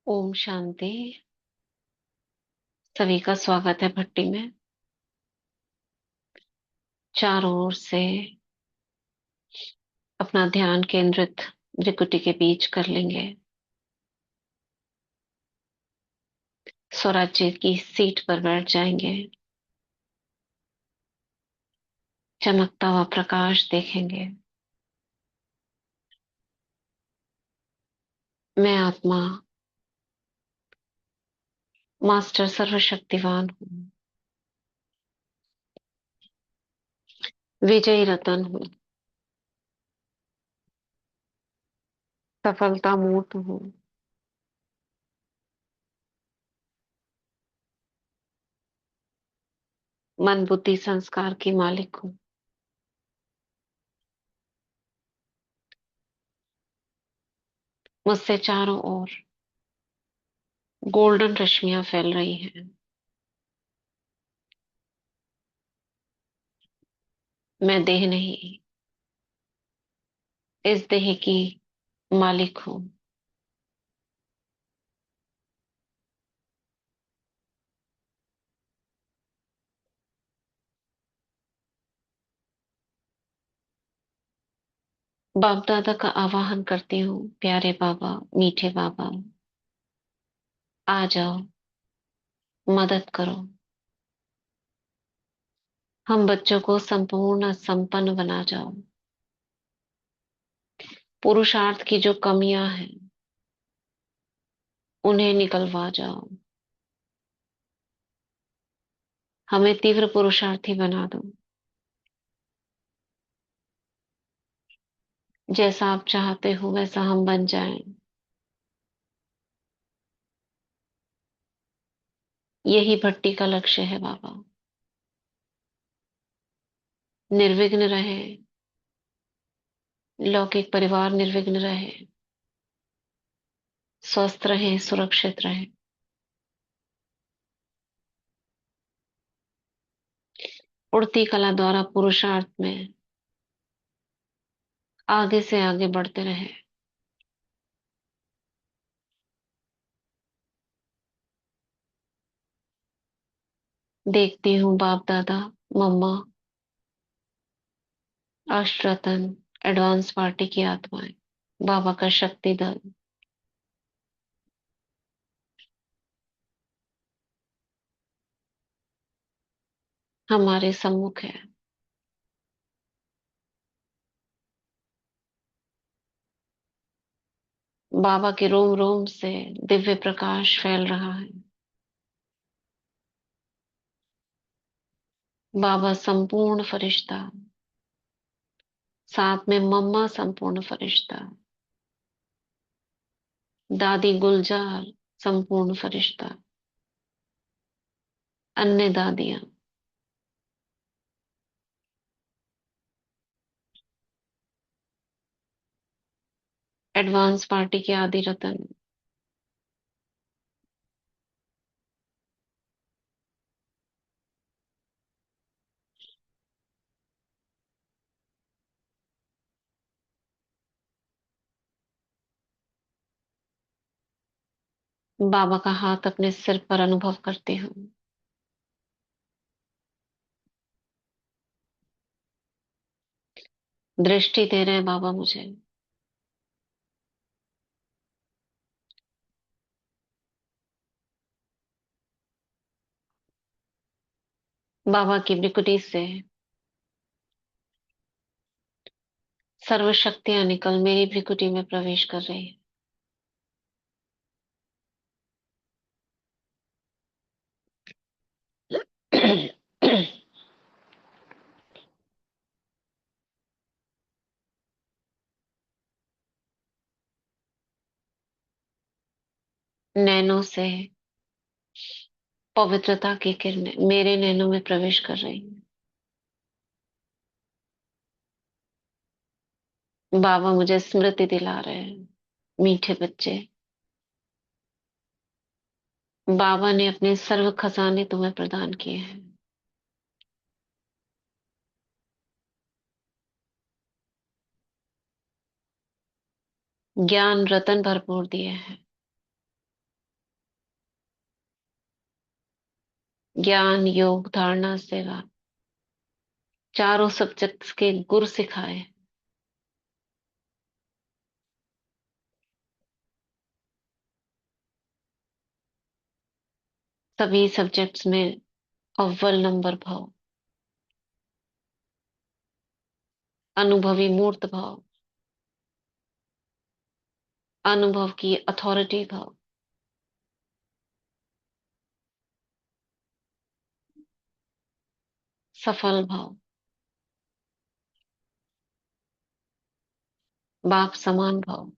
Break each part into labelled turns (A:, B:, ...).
A: ओम शांति। सभी का स्वागत है भट्टी में। चारों ओर से अपना ध्यान केंद्रित भृकुटी के बीच कर लेंगे। स्वराज्य की सीट पर बैठ जाएंगे। चमकता हुआ प्रकाश देखेंगे। मैं आत्मा मास्टर सर्वशक्तिवान हूँ। विजयी रतन हूँ। सफलता मूर्त हूँ। मन बुद्धि संस्कार की मालिक हूँ। मुझसे चारों ओर गोल्डन रश्मियां फैल रही हैं। मैं देह नहीं, इस देह की मालिक हूँ। बाप दादा का आवाहन करती हूँ। प्यारे बाबा, मीठे बाबा, आ जाओ, मदद करो। हम बच्चों को संपूर्ण संपन्न बना जाओ। पुरुषार्थ की जो कमियां हैं उन्हें निकलवा जाओ। हमें तीव्र पुरुषार्थी बना दो। जैसा आप चाहते हो वैसा हम बन जाएं। यही भट्टी का लक्ष्य है बाबा। निर्विघ्न रहे, लौकिक परिवार निर्विघ्न रहे, स्वस्थ रहे, सुरक्षित रहे। उड़ती कला द्वारा पुरुषार्थ में आगे से आगे बढ़ते रहे। देखती हूँ बाप दादा, मम्मा, अष्टरतन, एडवांस पार्टी की आत्माएं, बाबा का शक्ति दल हमारे सम्मुख है। बाबा के रोम रोम से दिव्य प्रकाश फैल रहा है। बाबा संपूर्ण फरिश्ता, साथ में मम्मा संपूर्ण फरिश्ता, दादी गुलजार संपूर्ण फरिश्ता, अन्य दादियां, एडवांस पार्टी के आदि रतन, बाबा का हाथ अपने सिर पर अनुभव करती हूँ। दृष्टि दे रहे हैं बाबा मुझे। बाबा की बिकुटी से सर्व शक्तियां निकल मेरी भ्रिकुटी में प्रवेश कर रही है। नैनों से पवित्रता की किरणें मेरे नैनों में प्रवेश कर रही हैं। बाबा मुझे स्मृति दिला रहे हैं। मीठे बच्चे, बाबा ने अपने सर्व खजाने तुम्हें प्रदान किए हैं। ज्ञान रतन भरपूर दिए हैं। ज्ञान योग धारणा सेवा, चारों सब्जेक्ट्स के गुर सिखाए। सभी सब्जेक्ट्स में अव्वल नंबर भाव, अनुभवी मूर्त भाव, अनुभव की अथॉरिटी भाव, सफल भाव, बाप समान भाव,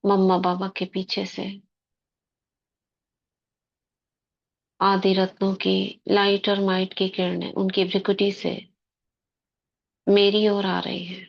A: मम्मा बाबा के पीछे से आदि रत्नों की लाइट और माइट की किरणें उनकी भ्रिकुटी से मेरी ओर आ रही है।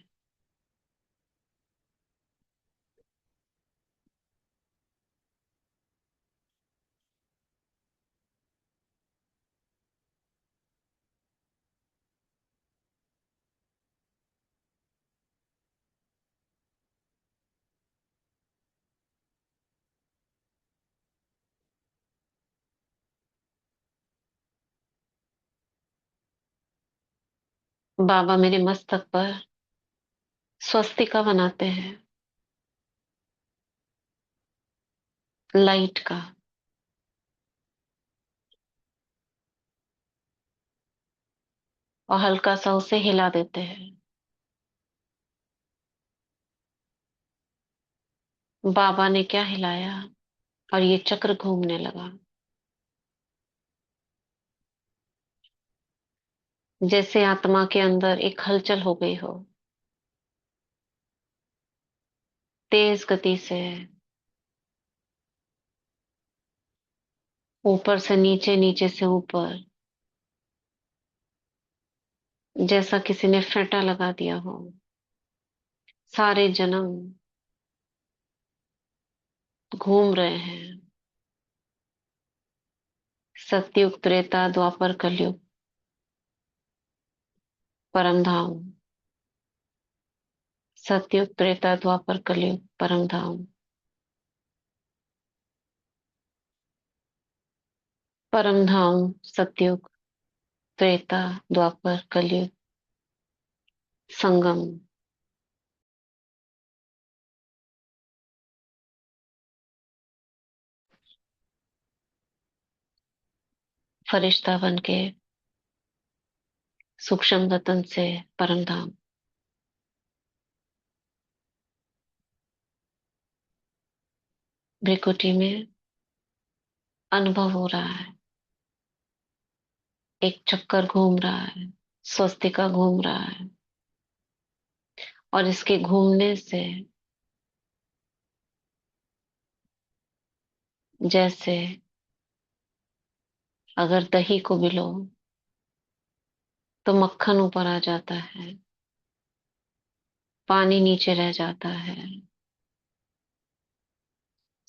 A: बाबा मेरे मस्तक पर स्वस्तिका बनाते हैं, लाइट का, और हल्का सा उसे हिला देते हैं। बाबा ने क्या हिलाया और ये चक्र घूमने लगा, जैसे आत्मा के अंदर एक हलचल हो गई हो, तेज गति से, ऊपर से नीचे, नीचे से ऊपर, जैसा किसी ने फेंटा लगा दिया हो। सारे जन्म घूम रहे हैं, सतयुग त्रेता द्वापर कलयुग, परम धाम। सतयुग त्रेता द्वापर कलयुग, परम धाम। परम धाम, सतयुग त्रेता द्वापर कलयुग, संगम। फरिश्ता बन के सूक्ष्म वतन से परम धाम। भ्रिकुटी में अनुभव हो रहा है, एक चक्कर घूम रहा है, स्वस्तिका घूम रहा है, और इसके घूमने से जैसे अगर दही को बिलो तो मक्खन ऊपर आ जाता है, पानी नीचे रह जाता है।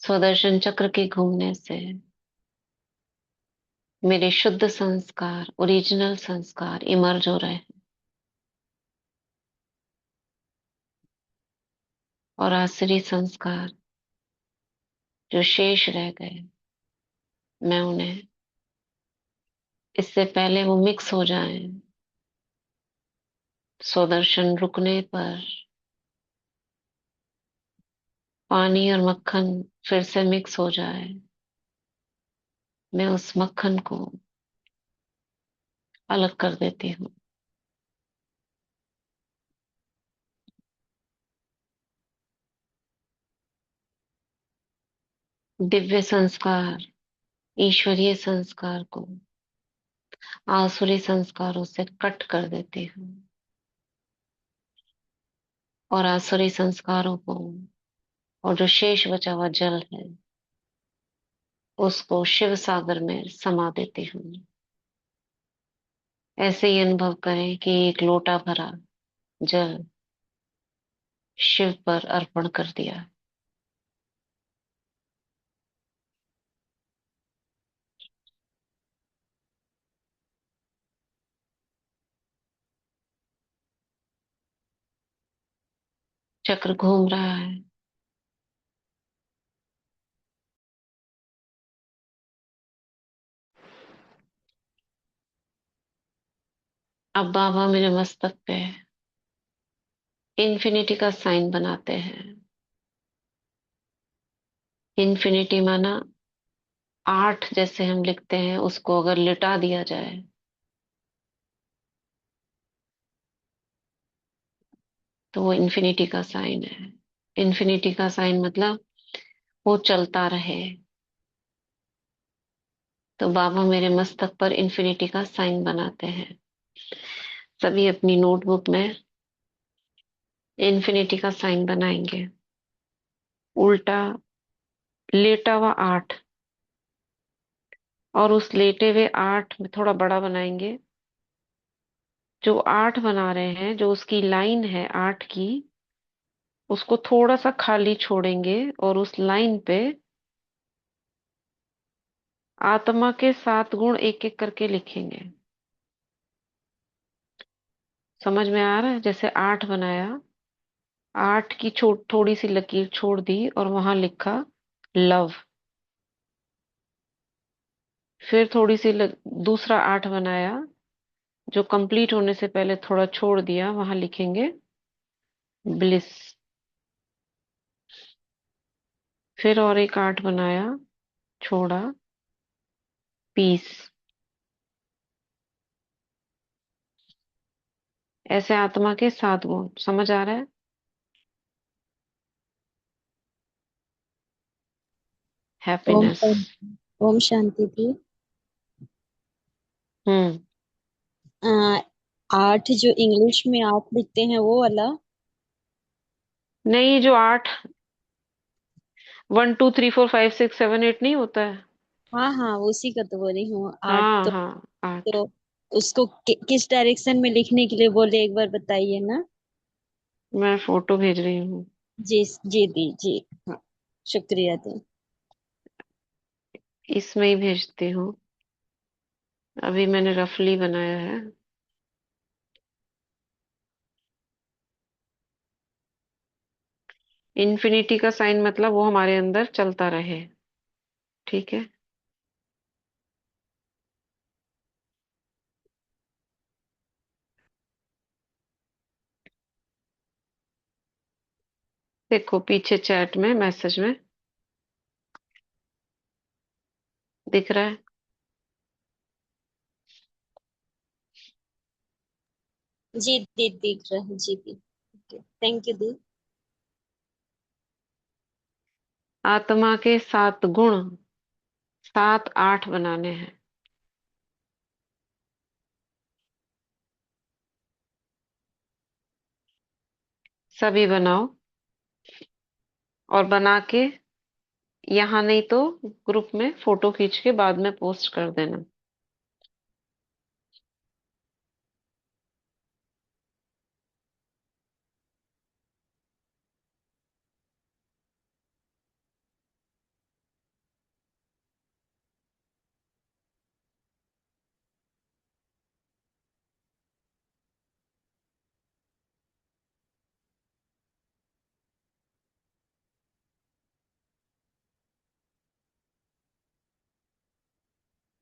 A: स्वदर्शन चक्र के घूमने से मेरे शुद्ध संस्कार, ओरिजिनल संस्कार इमर्ज हो रहे हैं, और आसुरी संस्कार जो शेष रह गए, मैं उन्हें इससे पहले वो मिक्स हो जाएं, स्वदर्शन रुकने पर पानी और मक्खन फिर से मिक्स हो जाए, मैं उस मक्खन को अलग कर देती हूँ। दिव्य संस्कार, ईश्वरीय संस्कार को आसुरी संस्कारों से कट कर देती हूँ, और आसुरी संस्कारों को, और जो शेष बचा हुआ जल है, उसको शिव सागर में समा देती हूँ। ऐसे ही अनुभव करें कि एक लोटा भरा जल शिव पर अर्पण कर दिया। चक्र घूम रहा है। अब बाबा मेरे मस्तक पे इन्फिनिटी का साइन बनाते हैं। इन्फिनिटी माना 8 जैसे हम लिखते हैं, उसको अगर लिटा दिया जाए तो वो इन्फिनिटी का साइन है। इन्फिनिटी का साइन मतलब वो चलता रहे। तो बाबा मेरे मस्तक पर इन्फिनिटी का साइन बनाते हैं। सभी अपनी नोटबुक में इन्फिनिटी का साइन बनाएंगे। उल्टा लेटा हुआ 8, और उस लेटे हुए 8 में थोड़ा बड़ा बनाएंगे। जो 8 बना रहे हैं, जो उसकी लाइन है 8 की, उसको थोड़ा सा खाली छोड़ेंगे और उस लाइन पे आत्मा के 7 गुण एक एक करके लिखेंगे। समझ में आ रहा है? जैसे 8 बनाया, 8 की थोड़ी सी लकीर छोड़ दी और वहां लिखा लव। फिर थोड़ी सी दूसरा 8 बनाया, जो कंप्लीट होने से पहले थोड़ा छोड़ दिया, वहां लिखेंगे ब्लिस। फिर और एक 8 बनाया, छोड़ा, पीस। ऐसे आत्मा के 7 गुण। समझ आ रहा है?
B: ओम
A: हैप्पीनेस।
B: शांति। ओम शांति थी।
A: हम्म।
B: आ, 8 जो इंग्लिश में 8 लिखते हैं वो वाला।
A: नहीं, जो 8, 1 2 3 4 5 6 7 8 नहीं होता है?
B: हाँ हाँ, उसी का तो बोल रही हूँ 8
A: हाँ
B: तो।
A: हाँ, 8।
B: तो उसको किस डायरेक्शन में लिखने के लिए बोले, एक बार बताइए ना।
A: मैं फोटो भेज रही हूँ।
B: जी जी दी जी। हाँ, शुक्रिया दी।
A: इसमें ही भेजती हूँ। अभी मैंने रफली बनाया है। इन्फिनिटी का साइन मतलब वो हमारे अंदर चलता रहे। ठीक है। देखो पीछे चैट में, मैसेज में दिख रहा है।
B: जी दी, दिख रहा है जी दी। थैंक यू दी।
A: आत्मा के 7 गुण, 7 8 बनाने हैं। सभी बनाओ, और बना के यहाँ नहीं तो ग्रुप में फोटो खींच के बाद में पोस्ट कर देना।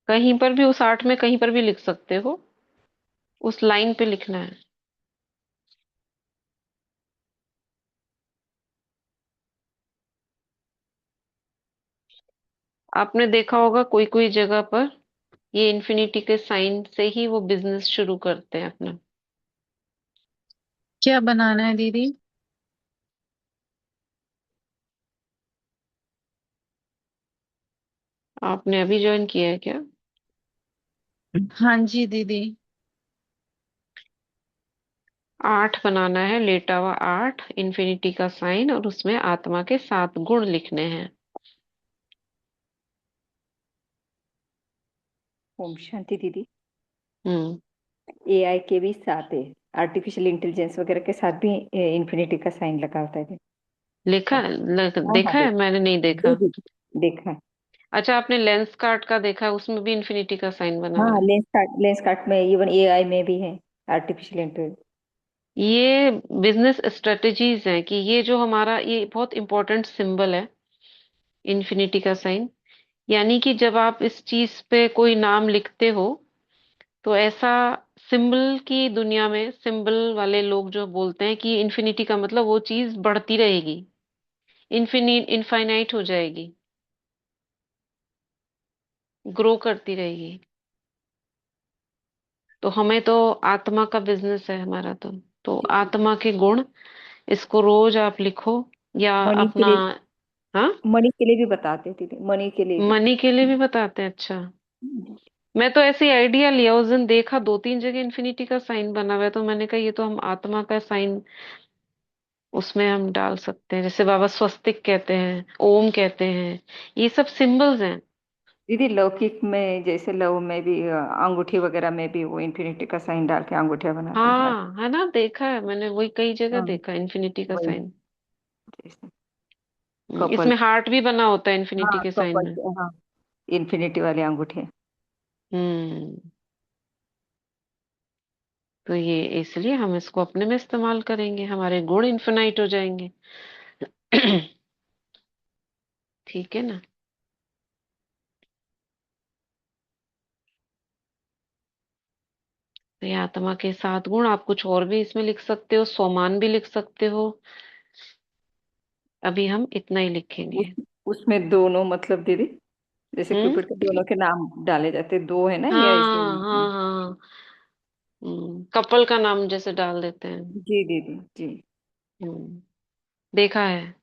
A: कहीं पर भी उस 8 में कहीं पर भी लिख सकते हो, उस लाइन पे लिखना है। आपने देखा होगा कोई कोई जगह पर ये इन्फिनिटी के साइन से ही वो बिजनेस शुरू करते हैं अपना।
C: क्या बनाना है दीदी?
A: आपने अभी ज्वाइन किया है क्या?
C: हाँ जी दीदी।
A: 8 बनाना है, लेटा हुआ 8, इन्फिनिटी का साइन, और उसमें आत्मा के 7 गुण लिखने हैं।
D: ओम शांति दीदी।
A: हम्म।
D: एआई के भी साथ है, आर्टिफिशियल इंटेलिजेंस वगैरह के साथ भी इन्फिनिटी का साइन लगा होता है।
A: लिखा
D: हाँ हाँ
A: देखा है?
D: देखा।
A: मैंने नहीं
D: जी
A: देखा।
D: दीदी, देखा है।
A: अच्छा, आपने लेंस कार्ट का देखा है? उसमें भी इन्फिनिटी का साइन बना हुआ
D: हाँ,
A: है।
D: लेंस कार्ट में, इवन एआई में भी है आर्टिफिशियल इंटेलिजेंस।
A: ये बिजनेस स्ट्रेटजीज हैं कि ये जो हमारा ये बहुत इंपॉर्टेंट सिंबल है, इन्फिनिटी का साइन। यानी कि जब आप इस चीज पे कोई नाम लिखते हो तो ऐसा सिंबल की दुनिया में सिंबल वाले लोग जो बोलते हैं कि इन्फिनिटी का मतलब वो चीज बढ़ती रहेगी, इनफाइनाइट हो जाएगी, ग्रो करती रहेगी। तो हमें तो आत्मा का बिजनेस है हमारा, तो
D: जी जी।
A: आत्मा के गुण, इसको रोज आप लिखो या
D: मनी के
A: अपना।
D: लिए,
A: हाँ,
D: मनी के लिए भी बताते थे, मनी के लिए भी।
A: मनी के लिए भी बताते हैं, अच्छा।
D: जी।
A: मैं तो ऐसे आइडिया लिया, उस दिन देखा दो तीन जगह इन्फिनिटी का साइन बना हुआ है, तो मैंने कहा ये तो हम आत्मा का साइन उसमें हम डाल सकते हैं, जैसे बाबा स्वस्तिक कहते हैं, ओम कहते हैं, ये सब सिंबल्स हैं।
D: दीदी लौकिक में जैसे लव में भी अंगूठी वगैरह में भी वो इन्फिनिटी का साइन डाल के अंगूठिया बनाते हैं।
A: हाँ है ना, देखा है मैंने, वही कई जगह
D: हाँ
A: देखा इन्फिनिटी का
D: वही,
A: साइन।
D: जैसे कपल।
A: इसमें हार्ट भी बना होता है इन्फिनिटी
D: हाँ
A: के साइन
D: कपल,
A: में।
D: हाँ इन्फिनिटी वाले अंगूठे।
A: हम्म। तो ये इसलिए हम इसको अपने में इस्तेमाल करेंगे, हमारे गुण इन्फिनाइट हो जाएंगे। ठीक है ना। तो ये आत्मा के 7 गुण, आप कुछ और भी इसमें लिख सकते हो, सोमान भी लिख सकते हो। अभी हम इतना ही
D: उस
A: लिखेंगे।
D: उसमें दोनों मतलब दीदी, जैसे
A: हम्म।
D: क्यूपिड के दोनों के नाम डाले जाते, दो है ना या ऐसे
A: हाँ
D: ही?
A: हाँ हाँ। कपल का नाम जैसे डाल देते हैं।
D: जी दीदी जी।
A: हम्म। देखा है।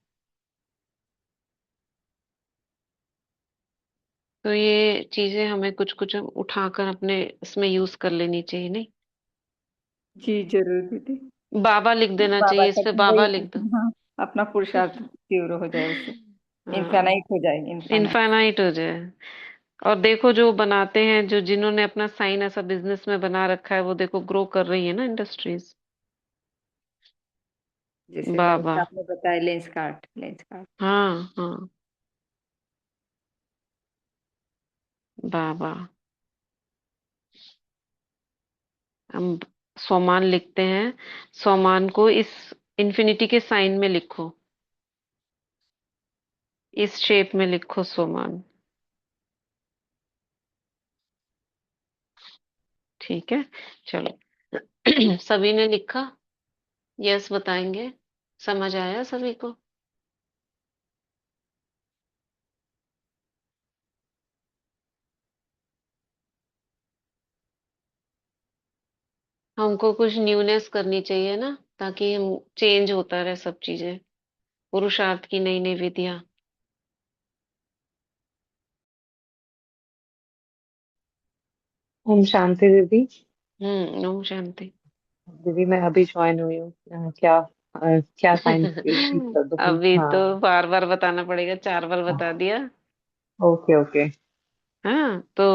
A: तो ये चीजें हमें कुछ कुछ उठाकर अपने इसमें यूज कर लेनी चाहिए, नहीं?
D: जी जरूर दीदी।
A: बाबा लिख देना
D: बाबा
A: चाहिए, इस
D: तक
A: पे
D: वही,
A: बाबा लिख दो।
D: हाँ अपना पुरुषार्थ तीव्र हो जाए उससे,
A: हाँ,
D: इनफाइनाइट हो जाए, इनफाइनाइट।
A: इनफाइनाइट हो जाए। और देखो जो बनाते हैं, जो जिन्होंने अपना साइन ऐसा बिजनेस में बना रखा है, वो देखो ग्रो कर रही है ना इंडस्ट्रीज।
D: जैसे
A: बाबा।
D: आपने बताया लेंस कार्ट, लेंस कार्ट।
A: हाँ हाँ। बाबा। हम सोमान लिखते हैं, सोमान को इस इन्फिनिटी के साइन में लिखो, इस शेप में लिखो सोमान। ठीक है, चलो। सभी ने लिखा? यस बताएंगे? समझ आया सभी को? हमको कुछ न्यूनेस करनी चाहिए ना, ताकि हम चेंज होता रहे सब चीजें, पुरुषार्थ की नई नई विधियां।
E: ओम शांति दीदी।
A: ओम शांति।
E: दीदी मैं अभी ज्वाइन हुई हूँ, क्या साइन प्लीज कर दो प्लीज।
A: अभी तो
E: हाँ।
A: बार बार बताना पड़ेगा, 4 बार बता दिया।
E: Okay okay.
A: हाँ तो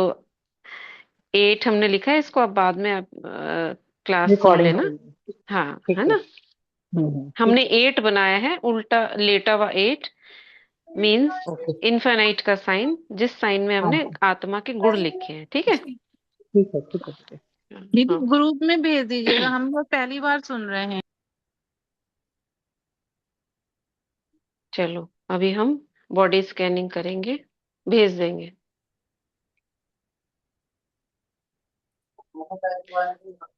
A: 8 हमने लिखा है, इसको अब बाद में आप क्लास सुन
E: रिकॉर्डिंग
A: लेना।
E: सुनिए।
A: हाँ है
E: ठीक है।
A: ना।
E: ठीक
A: हमने 8 बनाया है, उल्टा लेटा हुआ 8 मीन्स
E: है। ओके।
A: इनफाइनाइट का साइन, जिस साइन में
E: हाँ
A: हमने
E: हाँ।
A: आत्मा के गुण लिखे हैं, ठीक है।
E: ठीक है ठीक है ठीक है।
C: दीदी
A: हाँ।
C: ग्रुप में भेज दीजिएगा, हम लोग पहली बार सुन रहे हैं।
A: चलो, अभी हम बॉडी स्कैनिंग करेंगे, भेज देंगे।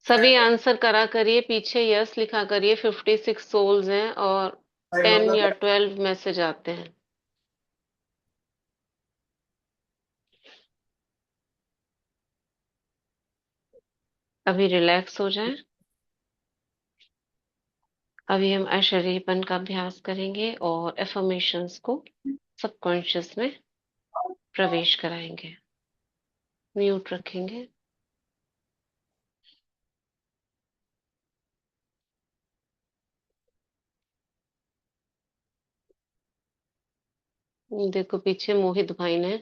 A: सभी आंसर करा करिए, पीछे यस लिखा करिए। 56 सोल्स हैं और 10 या 12 मैसेज आते हैं। अभी रिलैक्स हो जाएं। अभी हम अशरीरपन का अभ्यास करेंगे और एफर्मेशंस को सबकॉन्शियस में प्रवेश कराएंगे। म्यूट रखेंगे। देखो पीछे मोहित भाई ने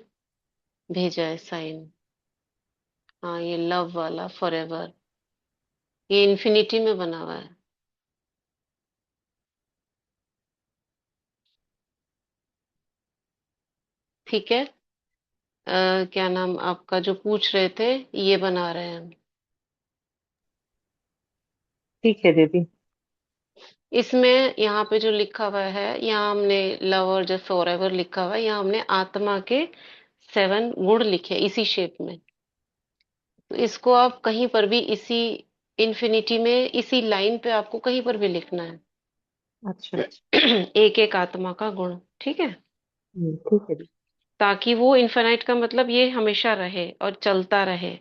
A: भेजा है साइन। हाँ, ये लव वाला फॉरएवर, ये इन्फिनिटी में बना हुआ है। ठीक है। क्या नाम आपका जो पूछ रहे थे, ये बना रहे हैं हम।
E: ठीक है दीदी।
A: इसमें यहाँ पे जो लिखा हुआ है, यहाँ हमने लव और जब फॉरएवर लिखा हुआ है, यहाँ हमने आत्मा के 7 गुण लिखे इसी शेप में। तो इसको आप कहीं पर भी इसी इन्फिनिटी में इसी लाइन पे आपको कहीं पर भी लिखना है।
E: अच्छा।
A: एक एक आत्मा का गुण, ठीक है।
E: ठीक है दी।
A: ताकि वो इनफाइनाइट का मतलब ये हमेशा रहे और चलता रहे।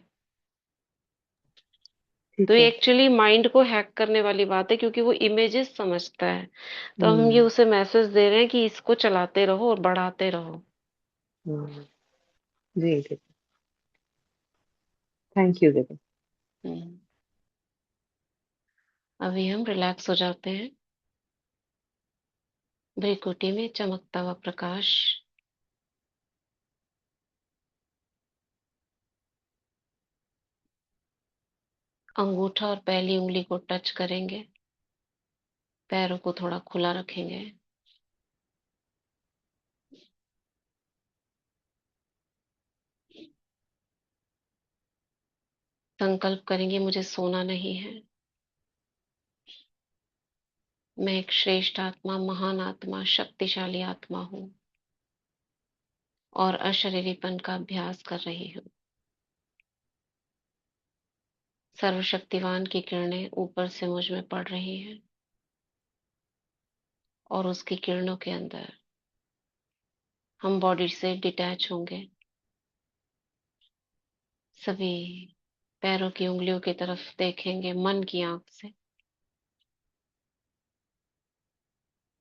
A: तो
E: ठीक
A: ये
E: है।
A: एक्चुअली माइंड को हैक करने वाली बात है, क्योंकि वो इमेजेस समझता है। तो हम ये
E: हम्म।
A: उसे मैसेज दे रहे हैं कि इसको चलाते रहो और बढ़ाते रहो।
E: हम्म। जी दीदी। थैंक यू दीदी।
A: हम्म। अभी हम रिलैक्स हो जाते हैं। भ्रिकुटी में चमकता हुआ प्रकाश, अंगूठा और पहली उंगली को टच करेंगे। पैरों को थोड़ा खुला रखेंगे। संकल्प करेंगे, मुझे सोना नहीं है। मैं एक श्रेष्ठ आत्मा, महान आत्मा, शक्तिशाली आत्मा हूँ और अशरीरीपन का अभ्यास कर रही हूँ। सर्वशक्तिवान की किरणें ऊपर से मुझ में पड़ रही हैं और उसकी किरणों के अंदर हम बॉडी से डिटैच होंगे। सभी पैरों की उंगलियों की तरफ देखेंगे मन की आंख से।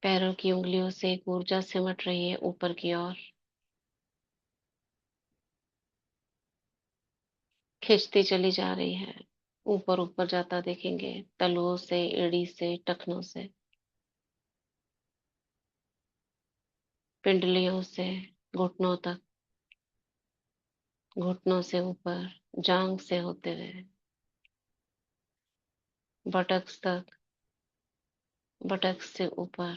A: पैरों की उंगलियों से एक ऊर्जा सिमट रही है ऊपर की ओर, खिंचती चली जा रही है। ऊपर ऊपर जाता देखेंगे, तलुओं से, एड़ी से, टखनों से, पिंडलियों से, घुटनों तक, घुटनों से ऊपर, जांग से होते हुए बटक्स तक, बटक्स से ऊपर।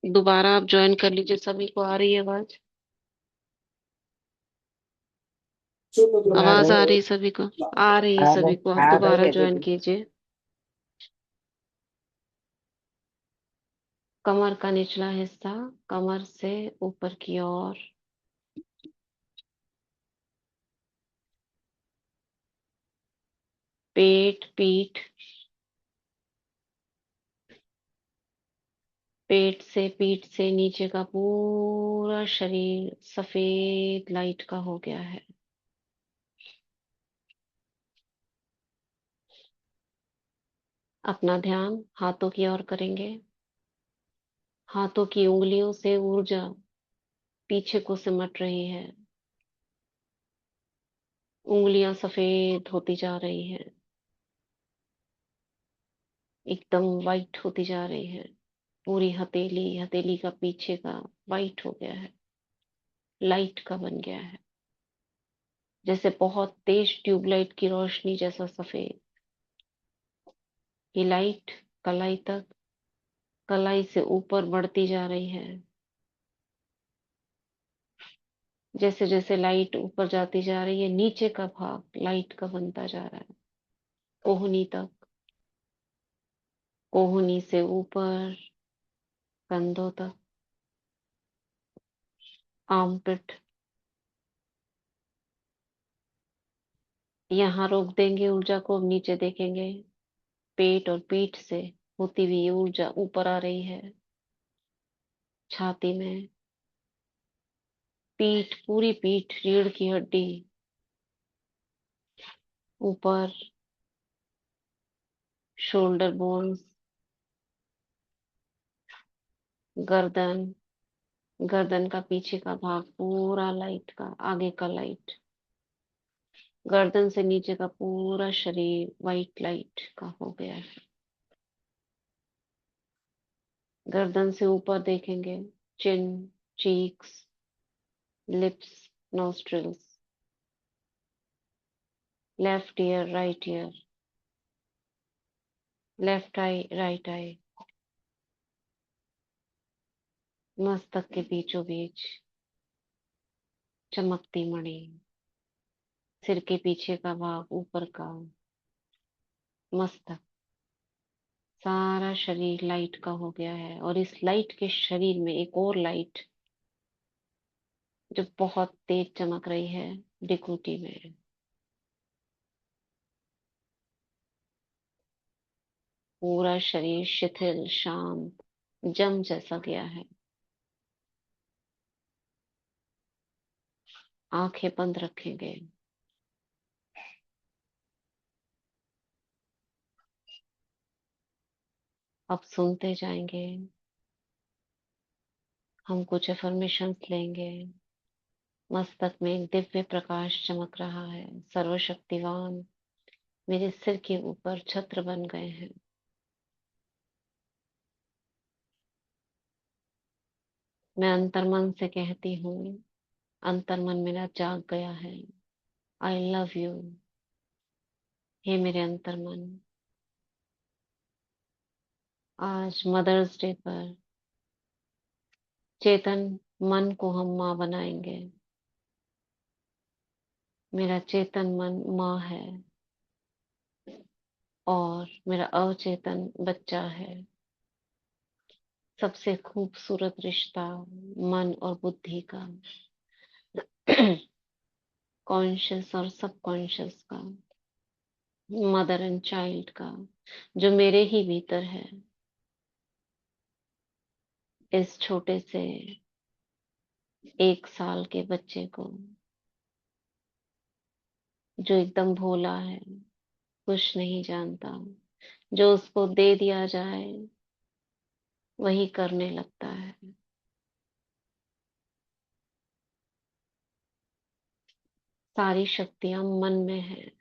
A: दोबारा आप ज्वाइन कर लीजिए, सभी को आ रही है आवाज? आवाज आ रही है सभी को? आ रही है सभी को, आप
E: आ रही
A: दोबारा
E: है
A: ज्वाइन
E: दीदी।
A: कीजिए। कमर का निचला हिस्सा, कमर से ऊपर की ओर, पेट, पीठ, पेट से, पीठ से नीचे का पूरा शरीर सफेद लाइट का हो गया है। अपना ध्यान हाथों की ओर करेंगे। हाथों की उंगलियों से ऊर्जा पीछे को सिमट रही है। उंगलियां सफेद होती जा रही हैं, एकदम वाइट होती जा रही है। पूरी हथेली, हथेली का पीछे का वाइट हो गया है, लाइट का बन गया है, जैसे बहुत तेज ट्यूबलाइट की रोशनी जैसा सफेद। ये लाइट कलाई तक, कलाई से ऊपर बढ़ती जा रही है। जैसे जैसे लाइट ऊपर जाती जा रही है, नीचे का भाग लाइट का बनता जा रहा है, कोहनी तक, कोहनी से ऊपर कंधों तक, आर्मपिट। यहाँ रोक देंगे ऊर्जा को, अब नीचे देखेंगे। पेट और पीठ से होती हुई ऊर्जा ऊपर आ रही है, छाती में, पीठ, पूरी पीठ, रीढ़ की हड्डी ऊपर, शोल्डर बोन्स, गर्दन, गर्दन का पीछे का भाग पूरा लाइट का, आगे का लाइट, गर्दन से नीचे का पूरा शरीर वाइट लाइट का हो गया है। गर्दन से ऊपर देखेंगे, chin, cheeks, lips, nostrils, left ear, right ear, left eye, right eye, मस्तक के बीचों बीच चमकती मणि, सिर के पीछे का भाग ऊपर का, मस्तक, सारा शरीर लाइट का हो गया है, और इस लाइट के शरीर में एक और लाइट जो बहुत तेज चमक रही है डिकुटी में। पूरा शरीर शिथिल, शांत, जम जैसा गया है। आंखें बंद रखेंगे। अब सुनते जाएंगे। हम कुछ अफर्मेशंस लेंगे। मस्तक में एक दिव्य प्रकाश चमक रहा है। सर्वशक्तिवान मेरे सिर के ऊपर छत्र बन गए हैं। मैं अंतर्मन से कहती हूँ, अंतर्मन मेरा जाग गया है। I love you. हे मेरे अंतर्मन, आज मदर्स डे पर चेतन मन को हम माँ बनाएंगे। मेरा चेतन मन माँ है और मेरा अवचेतन बच्चा है। सबसे खूबसूरत रिश्ता मन और बुद्धि का, कॉन्शियस और सबकॉन्शियस का, मदर एंड चाइल्ड का, जो मेरे ही भीतर है। इस छोटे से 1 साल के बच्चे को, जो एकदम भोला है, कुछ नहीं जानता, जो उसको दे दिया जाए वही करने लगता है। सारी शक्तियां मन में है।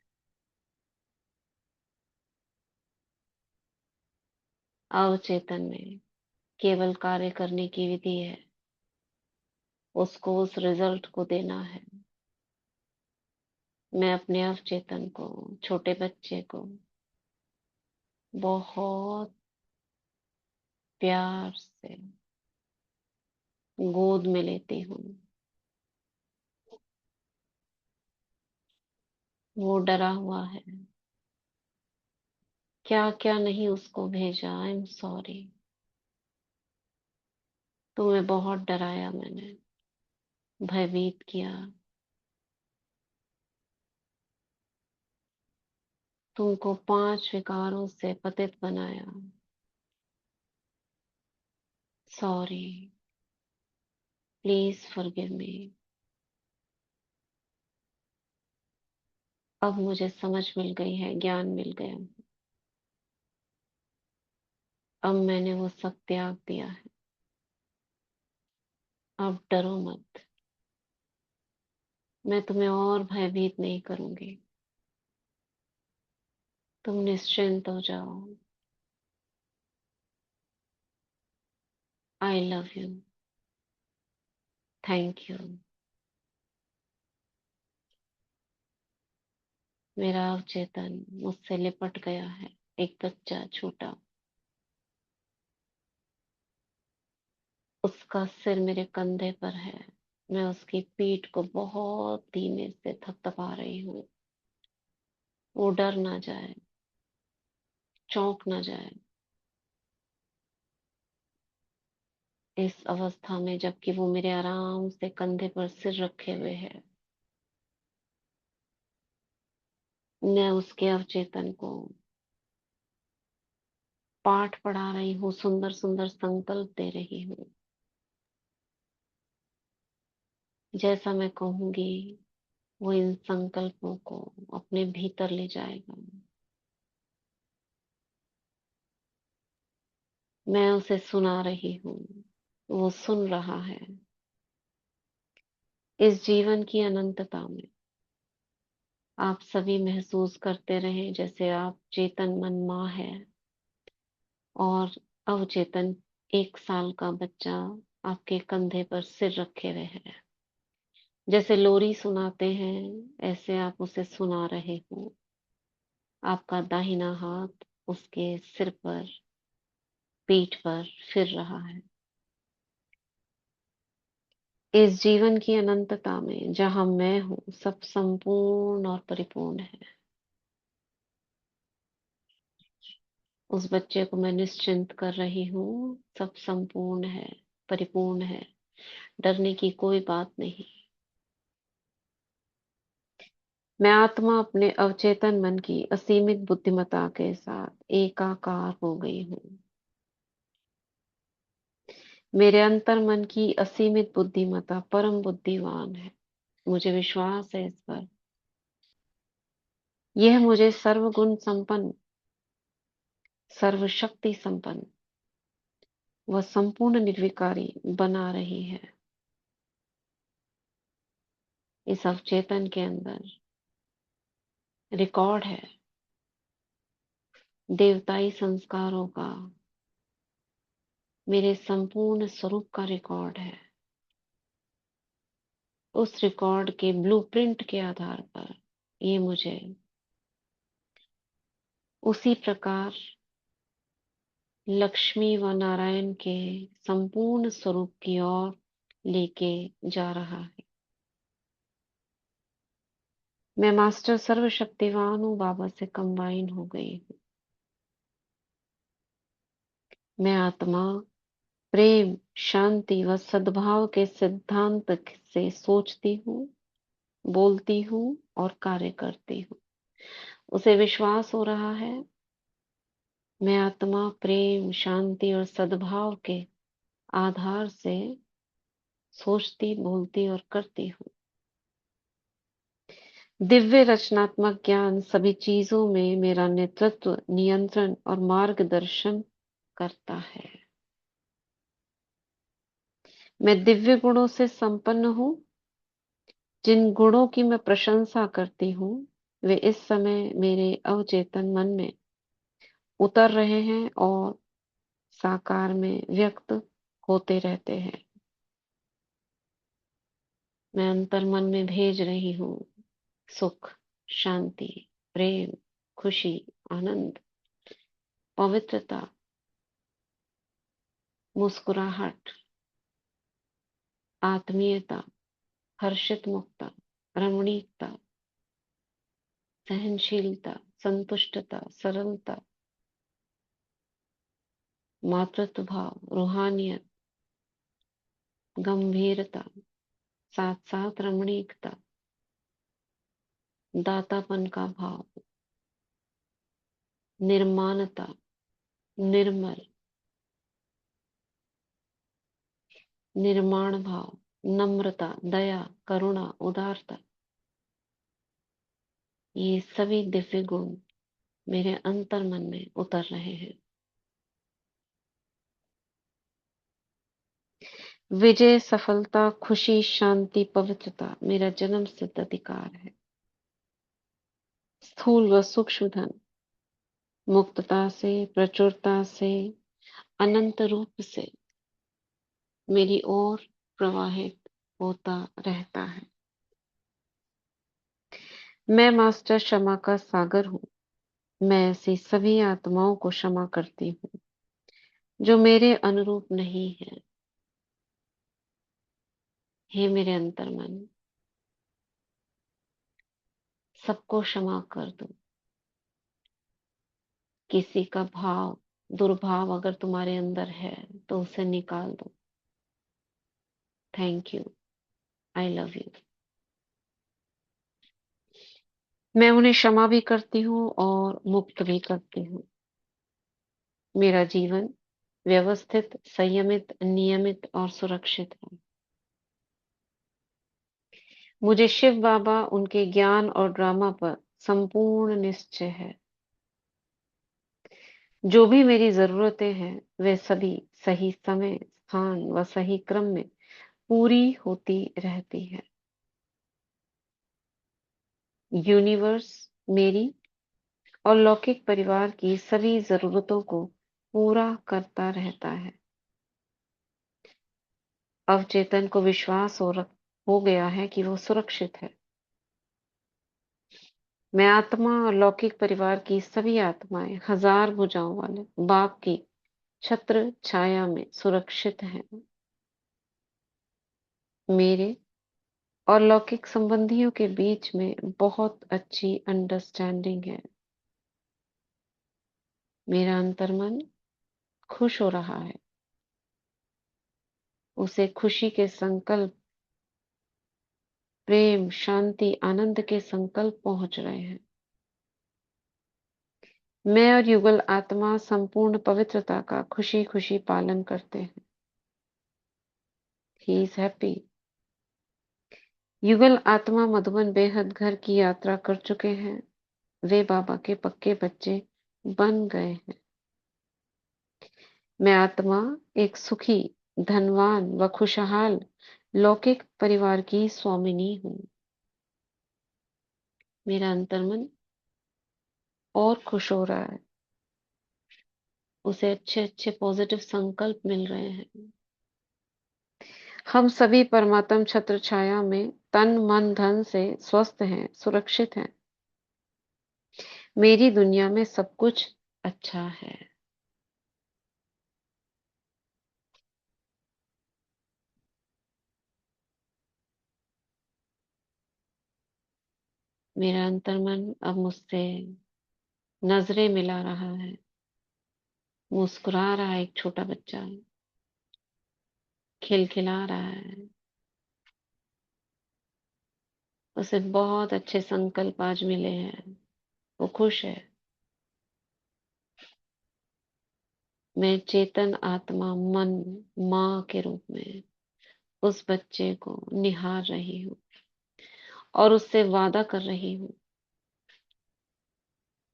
A: अवचेतन में केवल कार्य करने की विधि है, उसको उस रिजल्ट को देना है। मैं अपने अवचेतन को, छोटे बच्चे को बहुत प्यार से गोद में लेती हूँ। वो डरा हुआ है, क्या क्या नहीं उसको भेजा। आई एम सॉरी, तुम्हें बहुत डराया मैंने, भयभीत किया, तुमको 5 विकारों से पतित बनाया। Sorry, please forgive me. अब मुझे समझ मिल गई है, ज्ञान मिल गया। अब मैंने वो सब त्याग दिया है। अब डरो मत, मैं तुम्हें और भयभीत नहीं करूंगी। तुम निश्चिंत हो जाओ। I love you. Thank you. मेरा अवचेतन मुझसे लिपट गया है, एक बच्चा छोटा। उसका सिर मेरे कंधे पर है। मैं उसकी पीठ को बहुत धीमे से थपथपा रही हूँ। वो डर ना जाए, चौंक ना जाए। इस अवस्था में जबकि वो मेरे आराम से कंधे पर सिर रखे हुए है, मैं उसके अवचेतन को पाठ पढ़ा रही हूँ, सुंदर सुंदर संकल्प दे रही हूँ। जैसा मैं कहूंगी वो इन संकल्पों को अपने भीतर ले जाएगा। मैं उसे सुना रही हूँ, वो सुन रहा है। इस जीवन की अनंतता में आप सभी महसूस करते रहें जैसे आप चेतन मन माँ है और अवचेतन 1 साल का बच्चा आपके कंधे पर सिर रखे हुए है। जैसे लोरी सुनाते हैं ऐसे आप उसे सुना रहे हो। आपका दाहिना हाथ उसके सिर पर, पीठ पर फिर रहा है। इस जीवन की अनंतता में जहां मैं हूं सब संपूर्ण और परिपूर्ण है। उस बच्चे को मैं निश्चिंत कर रही हूँ, सब संपूर्ण है, परिपूर्ण है, डरने की कोई बात नहीं। मैं आत्मा अपने अवचेतन मन की असीमित बुद्धिमत्ता के साथ एकाकार हो गई हूँ। मेरे अंतर मन की असीमित बुद्धिमत्ता परम बुद्धिमान है, मुझे विश्वास है इस पर। यह मुझे सर्वगुण संपन्न, सर्वशक्ति संपन्न व संपूर्ण निर्विकारी बना रही है। इस अवचेतन के अंदर रिकॉर्ड है देवताई संस्कारों का, मेरे संपूर्ण स्वरूप का रिकॉर्ड है। उस रिकॉर्ड के ब्लूप्रिंट के आधार पर ये मुझे उसी प्रकार लक्ष्मी व नारायण के संपूर्ण स्वरूप की ओर लेके जा रहा है। मैं मास्टर सर्वशक्तिवान हूँ, बाबा से कंबाइन हो गई हूँ। मैं आत्मा प्रेम, शांति व सद्भाव के सिद्धांत से सोचती हूँ, बोलती हूँ और कार्य करती हूँ। उसे विश्वास हो रहा है मैं आत्मा प्रेम, शांति और सद्भाव के आधार से सोचती, बोलती और करती हूँ। दिव्य रचनात्मक ज्ञान सभी चीजों में मेरा नेतृत्व, नियंत्रण और मार्गदर्शन करता है। मैं दिव्य गुणों से संपन्न हूँ। जिन गुणों की मैं प्रशंसा करती हूँ वे इस समय मेरे अवचेतन मन में उतर रहे हैं और साकार में व्यक्त होते रहते हैं। मैं अंतर मन में भेज रही हूँ सुख, शांति, प्रेम, खुशी, आनंद, पवित्रता, मुस्कुराहट, आत्मीयता, हर्षित मुक्ता, रमणीकता, सहनशीलता, संतुष्टता, सरलता, मातृत्व भाव, रूहानियत, गंभीरता, साथ साथ रमणीकता, दातापन का भाव, निर्माणता, निर्मल, निर्माण भाव, नम्रता, दया, करुणा, उदारता, ये सभी दिव्य गुण मेरे अंतर मन में उतर रहे हैं। विजय, सफलता, खुशी, शांति, पवित्रता मेरा जन्म सिद्ध अधिकार है। स्थूल व सूक्ष्म धन मुक्तता से, प्रचुरता से, अनंत रूप से मेरी ओर प्रवाहित होता रहता है। मैं मास्टर क्षमा का सागर हूँ। मैं ऐसी सभी आत्माओं को क्षमा करती हूँ जो मेरे अनुरूप नहीं है। हे मेरे अंतर मन, सबको क्षमा कर दो। किसी का भाव, दुर्भाव अगर तुम्हारे अंदर है तो उसे निकाल दो। Thank you, I love you. मैं उन्हें क्षमा भी करती हूँ और मुक्त भी करती हूँ। मेरा जीवन व्यवस्थित, संयमित, नियमित और सुरक्षित है। मुझे शिव बाबा, उनके ज्ञान और ड्रामा पर संपूर्ण निश्चय है। जो भी मेरी जरूरतें हैं वे सभी सही समय, स्थान व सही क्रम में पूरी होती रहती है। यूनिवर्स मेरी और लौकिक परिवार की सभी जरूरतों को पूरा करता रहता है। अवचेतन को विश्वास हो गया है कि वो सुरक्षित है। मैं आत्मा और लौकिक परिवार की सभी आत्माएं हजार भुजाओं वाले बाप की छत्र छाया में सुरक्षित हैं। मेरे और लौकिक संबंधियों के बीच में बहुत अच्छी अंडरस्टैंडिंग है। मेरा अंतर्मन खुश हो रहा है, उसे खुशी के संकल्प, प्रेम, शांति, आनंद के संकल्प पहुंच रहे हैं। मैं और युगल आत्मा संपूर्ण पवित्रता का खुशी खुशी पालन करते हैं। He is happy. युगल आत्मा मधुबन बेहद घर की यात्रा कर चुके हैं। वे बाबा के पक्के बच्चे बन गए हैं। मैं आत्मा एक सुखी, धनवान व खुशहाल लौकिक परिवार की स्वामिनी हूँ। मेरा अंतर्मन और खुश हो रहा है, उसे अच्छे अच्छे पॉजिटिव संकल्प मिल रहे हैं। हम सभी परमात्म छत्र छाया में तन मन धन से स्वस्थ हैं, सुरक्षित हैं। मेरी दुनिया में सब कुछ अच्छा है। मेरा अंतर्मन अब मुझसे नजरें मिला रहा है, मुस्कुरा रहा है। एक छोटा बच्चा खिलखिला रहा है। उसे बहुत अच्छे संकल्प आज मिले हैं, वो खुश है। मैं चेतन आत्मा मन माँ के रूप में उस बच्चे को निहार रही हूँ और उससे वादा कर रही हूँ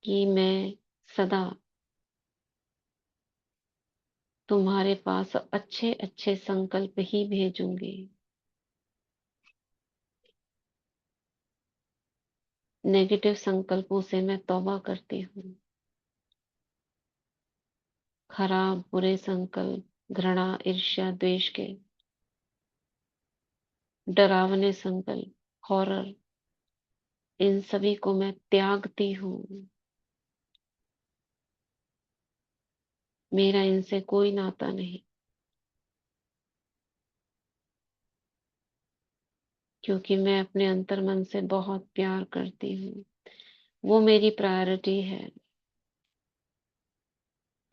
A: कि मैं सदा तुम्हारे पास अच्छे अच्छे संकल्प ही भेजूंगी। नेगेटिव संकल्पों से मैं तौबा करती हूँ। खराब बुरे संकल्प, घृणा, ईर्ष्या, द्वेष के डरावने संकल्प, हॉरर, इन सभी को मैं त्यागती हूँ। मेरा इनसे कोई नाता नहीं, क्योंकि मैं अपने अंतर्मन से बहुत प्यार करती हूँ। वो मेरी प्रायोरिटी है।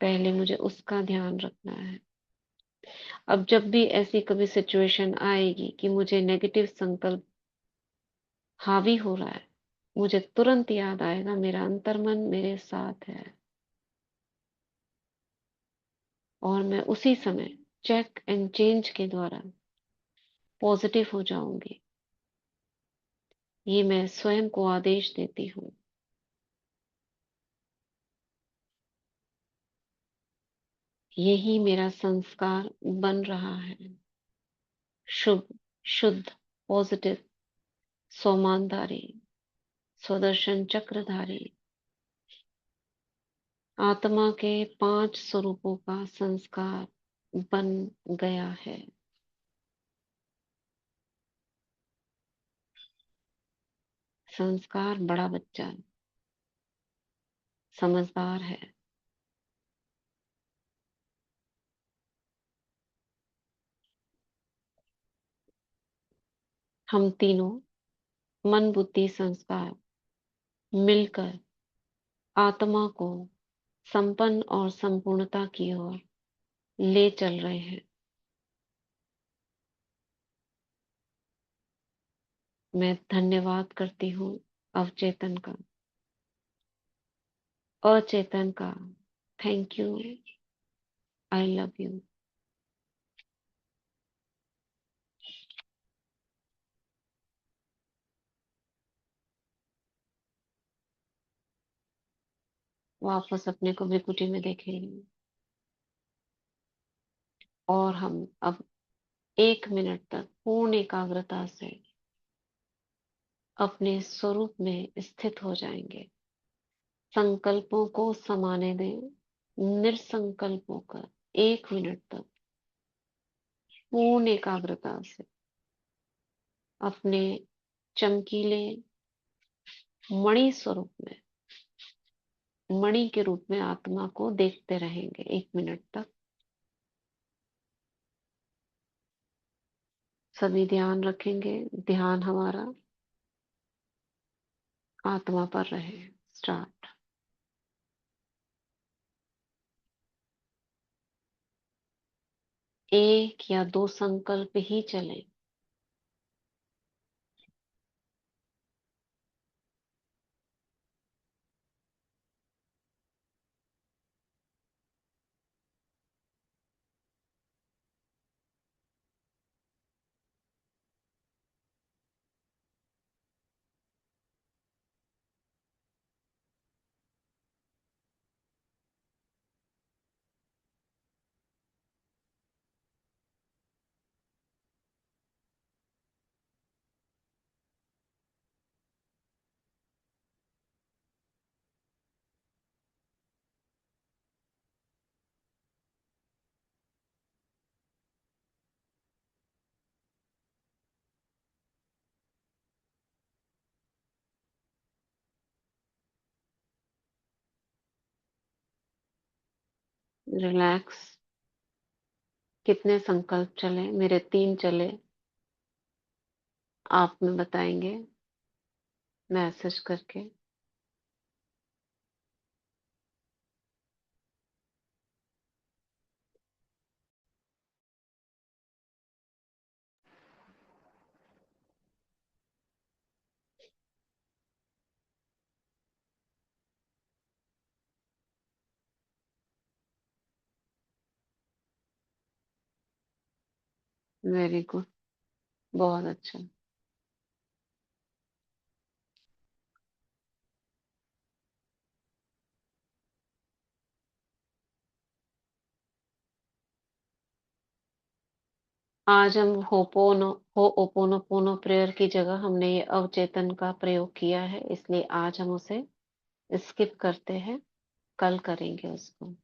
A: पहले मुझे उसका ध्यान रखना है। अब जब भी ऐसी कभी सिचुएशन आएगी कि मुझे नेगेटिव संकल्प हावी हो रहा है, मुझे तुरंत याद आएगा मेरा अंतर्मन मेरे साथ है, और मैं उसी समय चेक एंड चेंज के द्वारा पॉजिटिव हो जाऊंगी। ये मैं स्वयं को आदेश देती हूँ। यही मेरा संस्कार बन रहा है। शुभ, शुद्ध, पॉजिटिव, सोमानधारी, स्वदर्शन चक्रधारी आत्मा के 5 स्वरूपों का संस्कार बन गया है। संस्कार बड़ा बच्चा है, समझदार है। हम तीनों मन बुद्धि संस्कार मिलकर आत्मा को संपन्न और संपूर्णता की ओर ले चल रहे हैं। मैं धन्यवाद करती हूँ अवचेतन का, अचेतन का। Thank you, I love you. वापस अपने को विकुटी में देखेंगे और हम अब 1 मिनट तक पूर्ण एकाग्रता से अपने स्वरूप में स्थित हो जाएंगे। संकल्पों को समाने दें। निरसंकल्प होकर 1 मिनट तक पूर्ण एकाग्रता से अपने चमकीले मणि स्वरूप में, मणि के रूप में आत्मा को देखते रहेंगे 1 मिनट तक। सभी ध्यान रखेंगे, ध्यान हमारा आत्मा पर रहे। स्टार्ट। एक या दो संकल्प ही चले। रिलैक्स। कितने संकल्प चले? मेरे 3 चले। आप में बताएंगे मैसेज करके। Very good. बहुत अच्छा। आज हम हो ओपोनोपोनो प्रेयर की जगह हमने ये अवचेतन का प्रयोग किया है, इसलिए आज हम उसे स्किप करते हैं। कल करेंगे उसको।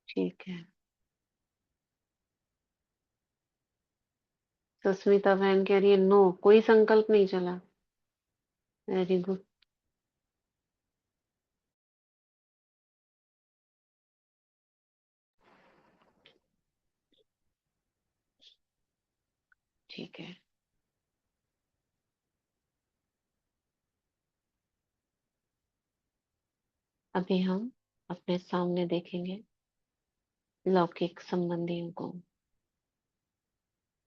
A: ठीक है। सुस्मिता बहन कह रही है नो, कोई संकल्प नहीं चला। Very good. ठीक है। अभी हम अपने सामने देखेंगे लौकिक संबंधियों को,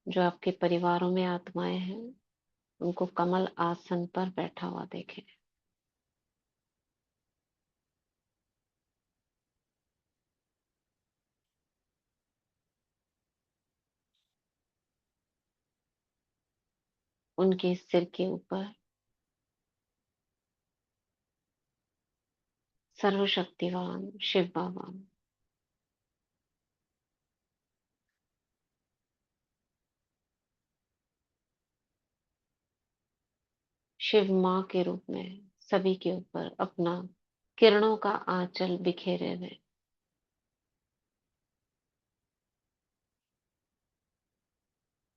A: जो आपके परिवारों में आत्माएं हैं। उनको कमल आसन पर बैठा हुआ देखें। उनके सिर के ऊपर सर्वशक्तिवान शिव बाबा, शिव माँ के रूप में सभी के ऊपर अपना किरणों का आंचल बिखेरे हुए।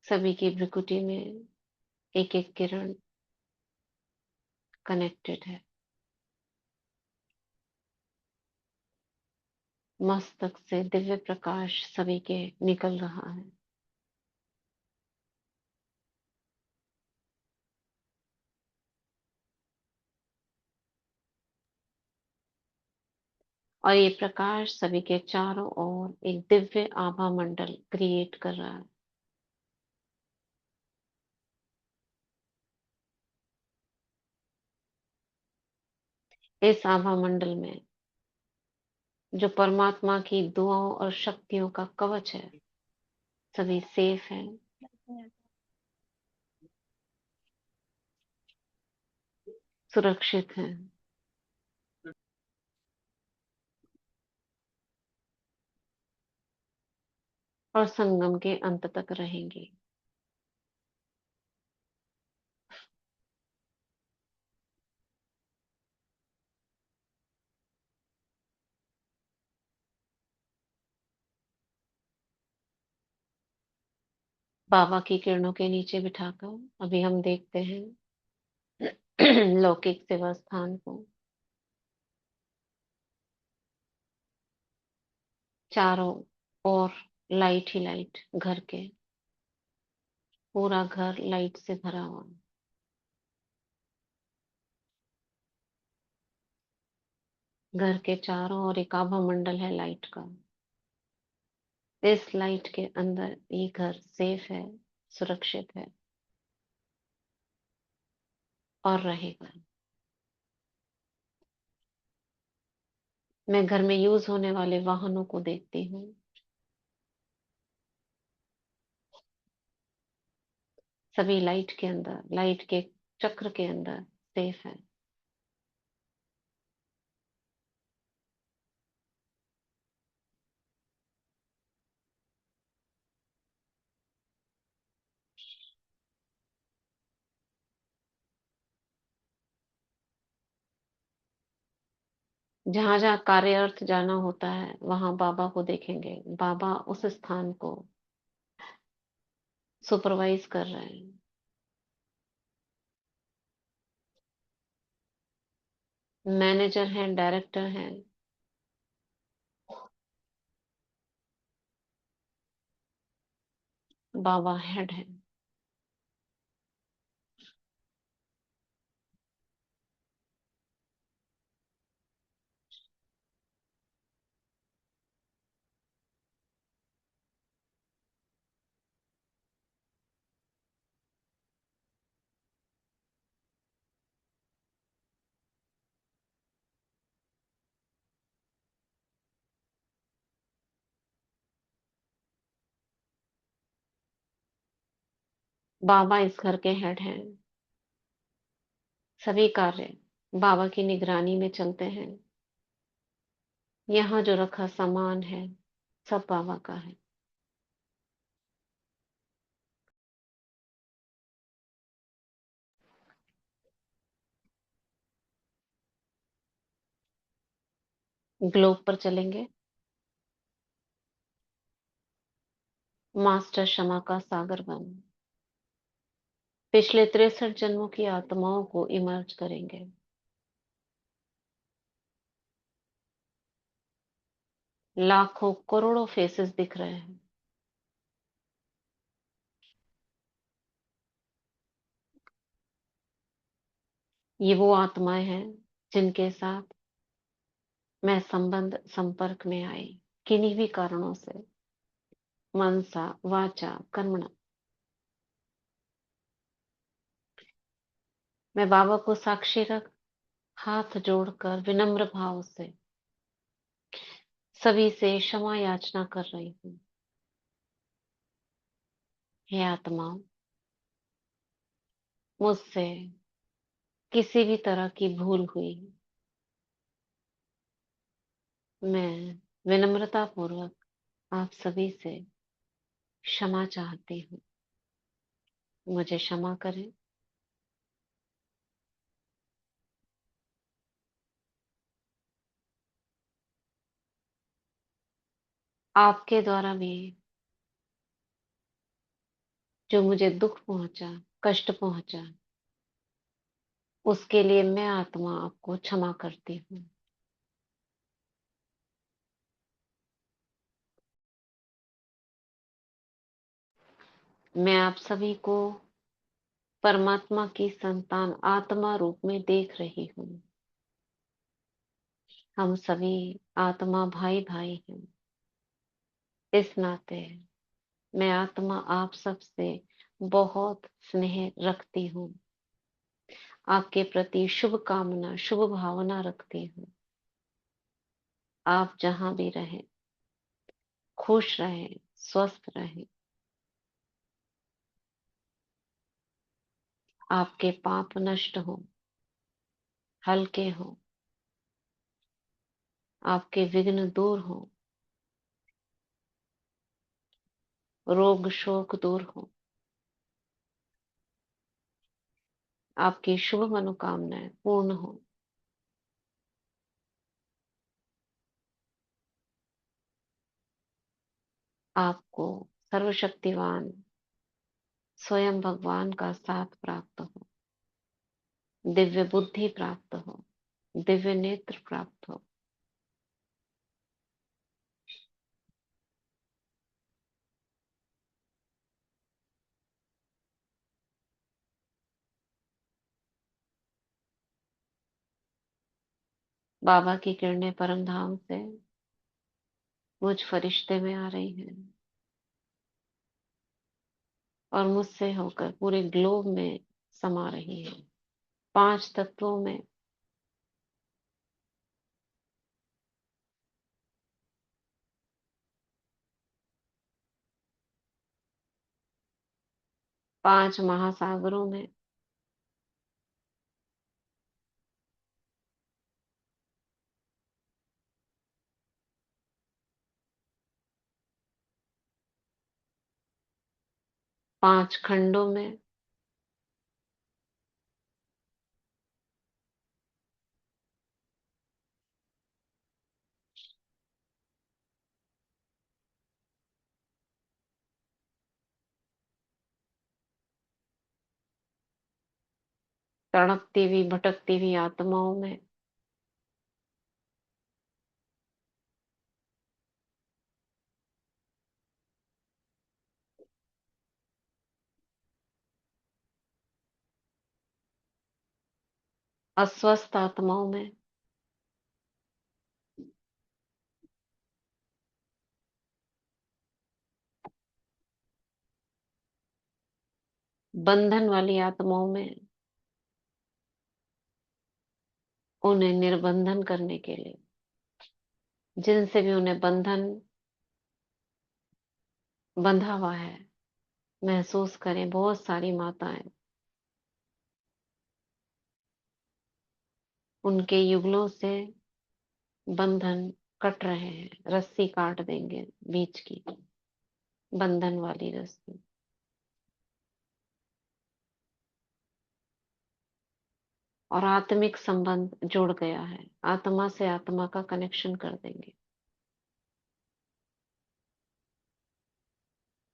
A: सभी की भ्रुकुटी में एक एक किरण कनेक्टेड है। मस्तक से दिव्य प्रकाश सभी के निकल रहा है। और ये प्रकाश सभी के चारों ओर एक दिव्य आभा मंडल क्रिएट कर रहा है। इस आभा मंडल में जो परमात्मा की दुआओं और शक्तियों का कवच है, सभी सेफ है, सुरक्षित है। और संगम के अंत तक रहेंगे। बाबा की किरणों के नीचे बिठाकर अभी हम देखते हैं लौकिक सेवा स्थान को। चारों ओर लाइट ही लाइट, घर के पूरा घर लाइट से भरा हुआ। घर के चारों ओर एक आभा मंडल है लाइट का। इस लाइट के अंदर ये घर सेफ है, सुरक्षित है और रहेगा। मैं घर में यूज होने वाले वाहनों को देखती हूँ। सभी लाइट के अंदर, लाइट के चक्र के अंदर सेफ है। जहां जहां कार्यार्थ जाना होता है वहां बाबा को देखेंगे। बाबा उस स्थान को सुपरवाइज कर रहे हैं। मैनेजर हैं, डायरेक्टर हैं, बाबा हेड है। बाबा इस घर के हेड हैं। सभी कार्य बाबा की निगरानी में चलते हैं। यहाँ जो रखा सामान है सब बाबा का है। ग्लोब पर चलेंगे। मास्टर क्षमा का सागर बन पिछले 63 जन्मों की आत्माओं को इमर्ज करेंगे। लाखों करोड़ों फेसेस दिख रहे हैं। ये वो आत्माएं हैं जिनके साथ मैं संबंध संपर्क में आई, किन्हीं भी कारणों से, मनसा वाचा कर्मणा। मैं बाबा को साक्षी रख हाथ जोड़कर विनम्र भाव से सभी से क्षमा याचना कर रही हूँ। हे आत्माओं, मुझसे किसी भी तरह की भूल हुई, मैं विनम्रता पूर्वक आप सभी से क्षमा चाहती हूँ। मुझे क्षमा करें। आपके द्वारा भी जो मुझे दुख पहुंचा, कष्ट पहुंचा, उसके लिए मैं आत्मा आपको क्षमा करती हूँ। मैं आप सभी को परमात्मा की संतान आत्मा रूप में देख रही हूँ। हम सभी आत्मा भाई भाई हैं। इस नाते मैं आत्मा आप सबसे बहुत स्नेह रखती हूँ। आपके प्रति शुभ कामना, शुभ भावना रखती हूँ। आप जहां भी रहें, खुश रहें, स्वस्थ रहें। आपके पाप नष्ट हो, हल्के हो, आपके विघ्न दूर हो, रोग शोक दूर हो, आपकी शुभ मनोकामनाएं पूर्ण हो। आपको सर्वशक्तिवान स्वयं भगवान का साथ प्राप्त हो, दिव्य बुद्धि प्राप्त हो, दिव्य नेत्र प्राप्त हो। बाबा की किरणें परम धाम से मुझ फरिश्ते में आ रही हैं और मुझसे होकर पूरे ग्लोब में समा रही हैं, 5 तत्वों में। पांच महासागरों में। पांच खंडों में। तड़पती हुई भटकती हुई आत्माओं में। अस्वस्थ आत्माओं में। बंधन वाली आत्माओं में। उन्हें निर्बंधन करने के लिए, जिनसे भी उन्हें बंधन बंधा हुआ है, महसूस करें। बहुत सारी माताएं उनके युगलों से बंधन कट रहे हैं, रस्सी काट देंगे बीच की, बंधन वाली रस्सी। और आत्मिक संबंध जुड़ गया है, आत्मा से आत्मा का कनेक्शन कर देंगे।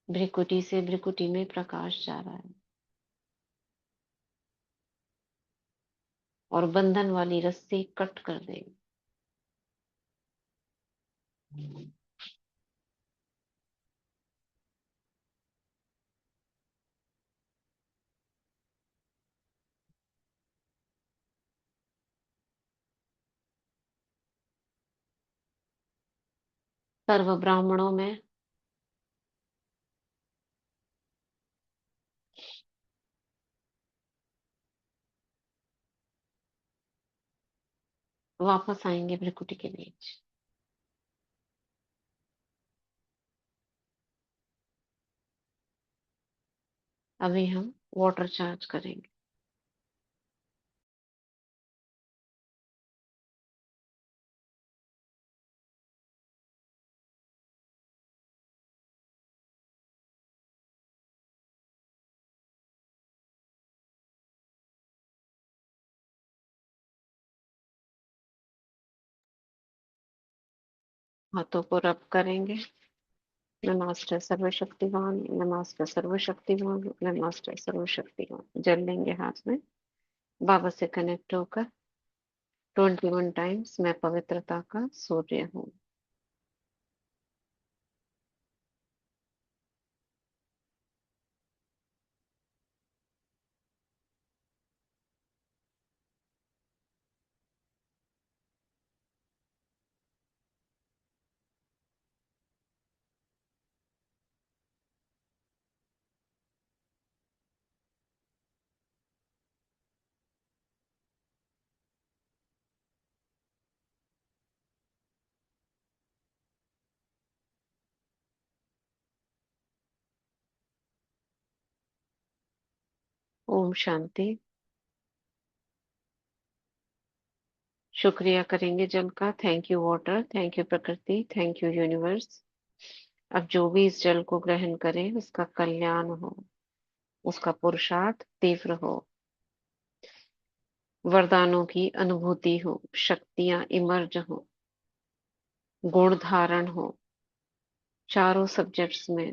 A: भ्रिकुटी से भ्रिकुटी में प्रकाश जा रहा है और बंधन वाली रस्सी कट कर देंगे। सर्व ब्राह्मणों में। वापस आएंगे भ्रिकुटी के बीच। अभी हम वाटर चार्ज करेंगे। हाथों को रब करेंगे। नमस्ते सर्वशक्तिवान, नमस्ते सर्वशक्तिवान, नमस्ते सर्वशक्तिवान। जल लेंगे हाथ में। बाबा से कनेक्ट होकर 21 टाइम्स मैं पवित्रता का सूर्य हूँ। ओम शांति। शुक्रिया करेंगे जल का। Thank you water, thank you प्रकृति, थैंक यू यूनिवर्स। अब जो भी इस जल को ग्रहण करे उसका कल्याण हो, उसका पुरुषार्थ तीव्र हो, वरदानों की अनुभूति हो, शक्तियां इमर्ज हो, गुण धारण हो, चारों सब्जेक्ट्स में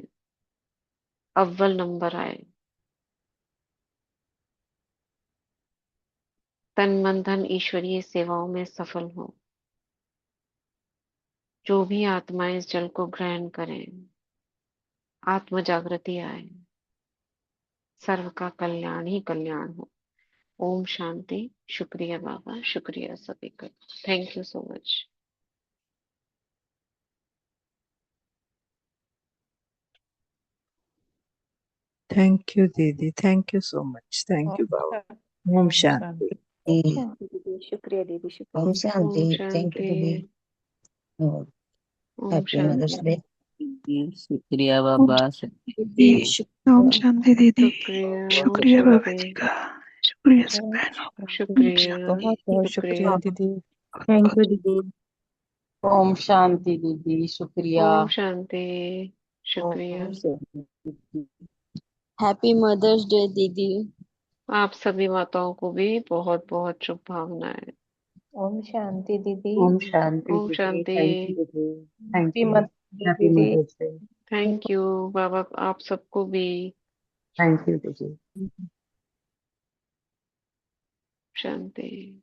A: अव्वल नंबर आए, तन मन धन ईश्वरीय सेवाओं में सफल हो। जो भी आत्माएं इस जल को ग्रहण करें, आत्म जागृति आए, सर्व का कल्याण ही कल्याण हो। ओम शांति। शुक्रिया बाबा, शुक्रिया सभी का। Thank you so much.
F: Thank you दीदी, thank you so much, thank you बाबा। ओम
E: ओम
F: शांति।
E: शांति।
D: शांति दीदी, शुक्रिया दीदी, शुक्रिया।
G: ओम
A: ओम
G: शांति। थैंक यू
A: शांति।
G: दीदी। और
A: ओम
G: हैप्पी मदर्स
A: शांति।
G: डे।
H: शुक्रिया
I: ओम
H: बाबा से।
B: दीदी
I: शांति। ओम
B: शुक्रिया।
I: शांति दीदी।
A: शुक्रिया, ओम
I: शुक्रिया बाबा जी
A: शांति।
I: का। शुक्रिया सब
D: ओम
I: बहनों का। ओम
D: शांति।
A: शुक्रिया,
I: शांति।
F: बहुत बहुत शुक्रिया
A: शुक्रिया।
F: दीदी।
I: बहुत
H: थैंक
I: बहुत
H: यू दीदी। ओम शांति दीदी, शुक्रिया।
A: ओम शांति। शुक्रिया।
H: Om Shanti.
B: Happy mother's day दीदी।
A: आप सभी माताओं को भी बहुत बहुत शुभकामनाएं।
D: ओम शांति दीदी।
E: ओम शांति
A: ओम
E: दीदी।
A: शांति।
E: थैंक यू दीदी। Thank
D: happy
E: you.
D: Mother's day
E: happy
D: दीदी।
E: Mother's day.
A: थैंक यू बाबा, आप सबको भी।
E: थैंक यू दीदी।
A: शांति।